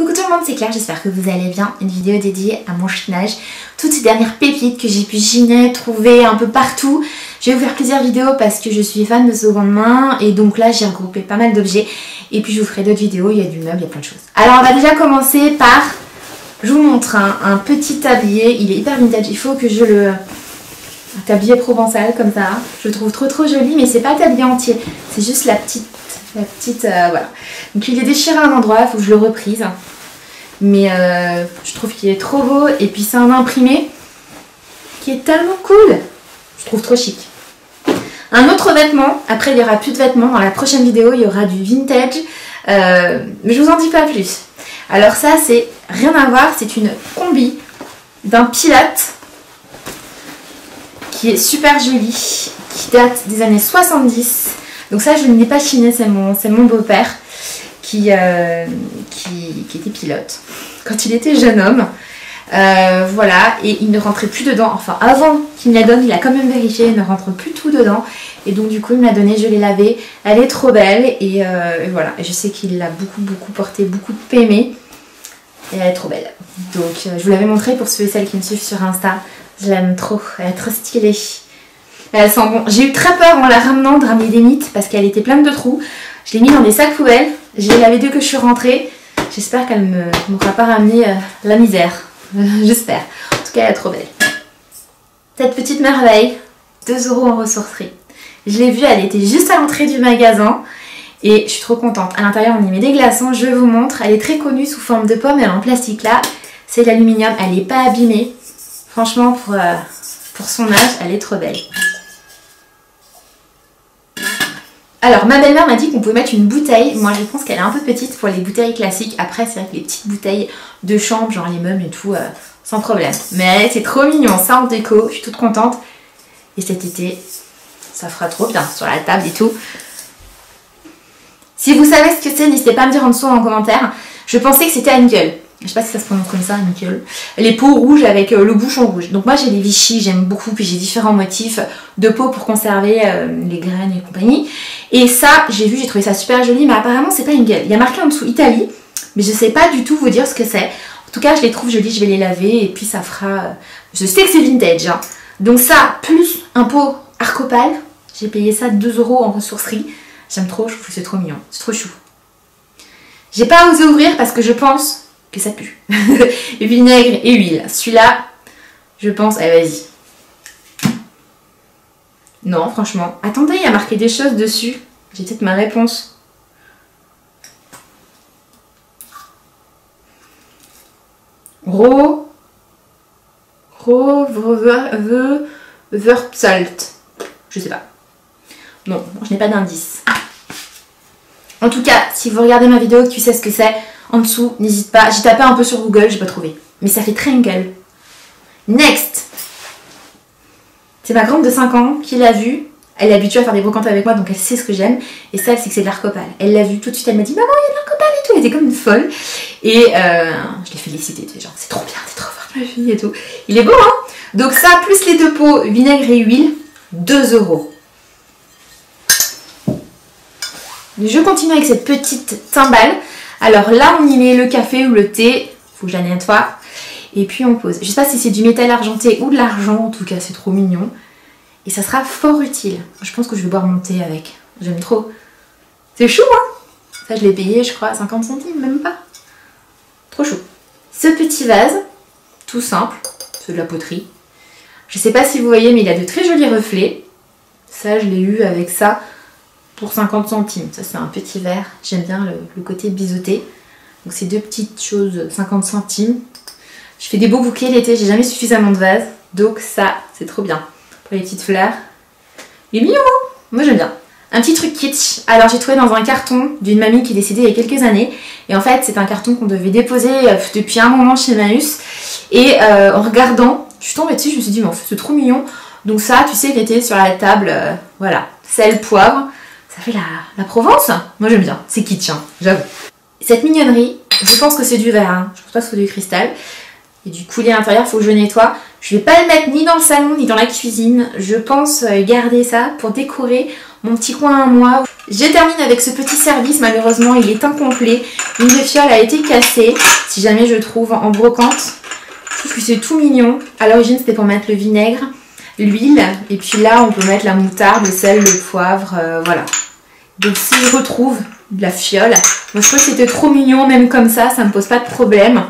Coucou tout le monde, c'est Claire, j'espère que vous allez bien. Une vidéo dédiée à mon chinage, toutes ces dernières pépites que j'ai pu chiner, trouver un peu partout. Je vais vous faire plusieurs vidéos parce que je suis fan de seconde main et donc là j'ai regroupé pas mal d'objets et puis je vous ferai d'autres vidéos, il y a du meuble, il y a plein de choses. Alors on va déjà commencer par, je vous montre un petit tablier, il est hyper vintage, il faut que je le... Un tablier provençal comme ça, je le trouve trop joli mais c'est pas un tablier entier, c'est juste la petite voilà. Donc il est déchiré à un endroit, il faut que je le reprise. Mais je trouve qu'il est trop beau. Et puis c'est un imprimé qui est tellement cool. Je trouve trop chic. Un autre vêtement, après il n'y aura plus de vêtements. Dans la prochaine vidéo, il y aura du vintage. Mais je vous en dis pas plus. Alors ça, c'est rien à voir. C'est une combi d'un pilote qui est super jolie, qui date des années 70. Donc ça je ne l'ai pas chiné, c'est mon beau-père qui était pilote quand il était jeune homme. Voilà, et il ne rentrait plus dedans, enfin avant qu'il me la donne, il a quand même vérifié, il ne rentre plus tout dedans. Et donc du coup il me l'a donnée, je l'ai lavée, elle est trop belle et voilà. Et je sais qu'il l'a beaucoup porté, beaucoup de PME et elle est trop belle. Donc je vous l'avais montré pour ceux et celles qui me suivent sur Insta, je l'aime trop, elle est trop stylée. Elle sent bon. J'ai eu très peur en la ramenant de ramener des mythes parce qu'elle était pleine de trous. Je l'ai mis dans des sacs poubelles. J'ai lavé dès que je suis rentrée. J'espère qu'elle ne m'aura pas ramené la misère. J'espère. En tout cas, elle est trop belle. Cette petite merveille, 2 € en ressourcerie. Je l'ai vue, elle était juste à l'entrée du magasin. Et je suis trop contente. À l'intérieur, on y met des glaçons. Je vous montre. Elle est très connue sous forme de pomme. Elle est en plastique là. C'est l'aluminium. Elle n'est pas abîmée. Franchement, pour son âge, elle est trop belle. Alors ma belle-mère m'a dit qu'on pouvait mettre une bouteille. Moi je pense qu'elle est un peu petite pour les bouteilles classiques. Après c'est vrai que les petites bouteilles de chambre, genre les meubles et tout, sans problème. Mais c'est trop mignon, ça en déco, je suis toute contente. Et cet été, ça fera trop bien sur la table et tout. Si vous savez ce que c'est, n'hésitez pas à me dire en dessous en commentaire. Je pensais que c'était un nickel. Je sais pas si ça se prononce comme ça, nickel. Les pots rouges avec le bouchon rouge. Donc moi j'ai les Vichy, j'aime beaucoup. Puis j'ai différents motifs de pots pour conserver les graines et compagnie. Et ça, j'ai vu, j'ai trouvé ça super joli. Mais apparemment c'est pas nickel. Il y a marqué en dessous Italie. Mais je sais pas du tout vous dire ce que c'est. En tout cas je les trouve jolis, je vais les laver. Et puis ça fera... Je sais que c'est vintage. Hein. Donc ça, plus un pot Arcopal. J'ai payé ça 2 € en ressourcerie. J'aime trop, je trouve que c'est trop mignon. C'est trop chou. J'ai pas osé ouvrir parce que je pense... que ça pue. Vinaigre et huile. Celui-là, je pense... Allez, vas-y. Non, franchement. Attendez, il y a marqué des choses dessus. J'ai peut-être ma réponse. Salt. Je sais pas. Non, je n'ai pas d'indice. En tout cas, si vous regardez ma vidéo et que tu sais ce que c'est, en dessous, n'hésite pas. J'ai tapé un peu sur Google, j'ai pas trouvé. Mais ça fait Trinkle. Next. C'est ma grande de 5 ans qui l'a vu. Elle est habituée à faire des brocantes avec moi, donc elle sait ce que j'aime. Et ça, c'est que c'est de l'arcopal. Elle l'a vu tout de suite, elle m'a dit « Maman, il y a de l'arcopal et tout !» Elle était comme une folle. Et je l'ai félicité. Genre, c'est trop bien, c'est trop fort ma fille et tout. Il est beau, hein? Donc ça, plus les 2 pots vinaigre et huile, 2 €. Je continue avec cette petite timbale. Alors là, on y met le café ou le thé. Faut que je la nettoie. Et puis on pose. Je sais pas si c'est du métal argenté ou de l'argent. En tout cas, c'est trop mignon. Et ça sera fort utile. Je pense que je vais boire mon thé avec. J'aime trop. C'est chou, hein? Ça, je l'ai payé, je crois, à 50 centimes, même pas. Trop chou. Ce petit vase, tout simple. C'est de la poterie. Je sais pas si vous voyez, mais il a de très jolis reflets. Ça, je l'ai eu avec ça. Pour 50 centimes, ça c'est un petit verre, j'aime bien le côté biseauté. Donc c'est 2 petites choses, 50 centimes. Je fais des beaux bouquets l'été, j'ai jamais suffisamment de vases, donc ça c'est trop bien. Pour les petites fleurs. Il est mignon, hein? Moi j'aime bien. Un petit truc kitsch, alors j'ai trouvé dans un carton d'une mamie qui est décédée il y a quelques années. Et en fait c'est un carton qu'on devait déposer depuis un moment chez Emmaüs. Et en regardant, je suis tombée dessus, je me suis dit mais en fait c'est trop mignon. Donc ça tu sais l'été sur la table, voilà, sel, poivre. Ça fait la Provence. Moi j'aime bien, c'est kitsch, hein, j'avoue. Cette mignonnerie, je pense que c'est du verre, hein. Je pense pas que c'est du cristal. Et du coulis à l'intérieur, il faut que je nettoie. Je vais pas le mettre ni dans le salon ni dans la cuisine. Je pense garder ça pour décorer mon petit coin à moi. Je termine avec ce petit service. Malheureusement, il est incomplet. Une des fioles a été cassée. Si jamais je trouve en brocante. Je trouve que c'est tout mignon. À l'origine, c'était pour mettre le vinaigre, l'huile. Et puis là, on peut mettre la moutarde, le sel, le poivre. Voilà. Donc si je retrouve de la fiole, moi je trouve que c'était trop mignon. Même comme ça me pose pas de problème.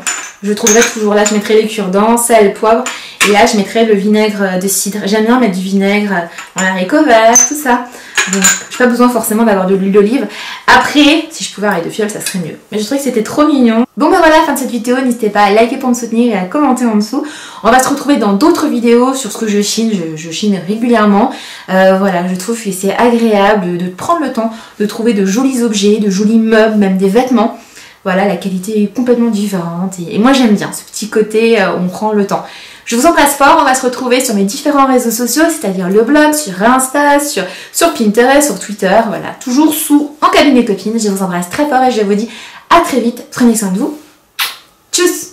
Je trouverai toujours là, je mettrai les cure-dents, sel, poivre. Et là, je mettrai le vinaigre de cidre. J'aime bien mettre du vinaigre dans l'haricot vert, tout ça. Donc, j'ai pas besoin forcément d'avoir de l'huile d'olive. Après, si je pouvais arrêter de fiole, ça serait mieux. Mais je trouvais que c'était trop mignon. Bon, ben voilà, fin de cette vidéo. N'hésitez pas à liker pour me soutenir et à commenter en dessous. On va se retrouver dans d'autres vidéos sur ce que je chine. Je chine régulièrement. Voilà, je trouve que c'est agréable de prendre le temps de trouver de jolis objets, de jolis meubles, même des vêtements. Voilà, la qualité est complètement différente. Et moi, j'aime bien ce petit côté, on prend le temps. Je vous embrasse fort, on va se retrouver sur mes différents réseaux sociaux, c'est-à-dire le blog, sur Insta, sur Pinterest, sur Twitter, voilà, toujours sous En Cabinet Copine. Je vous embrasse très fort et je vous dis à très vite, prenez soin de vous. Tchuss!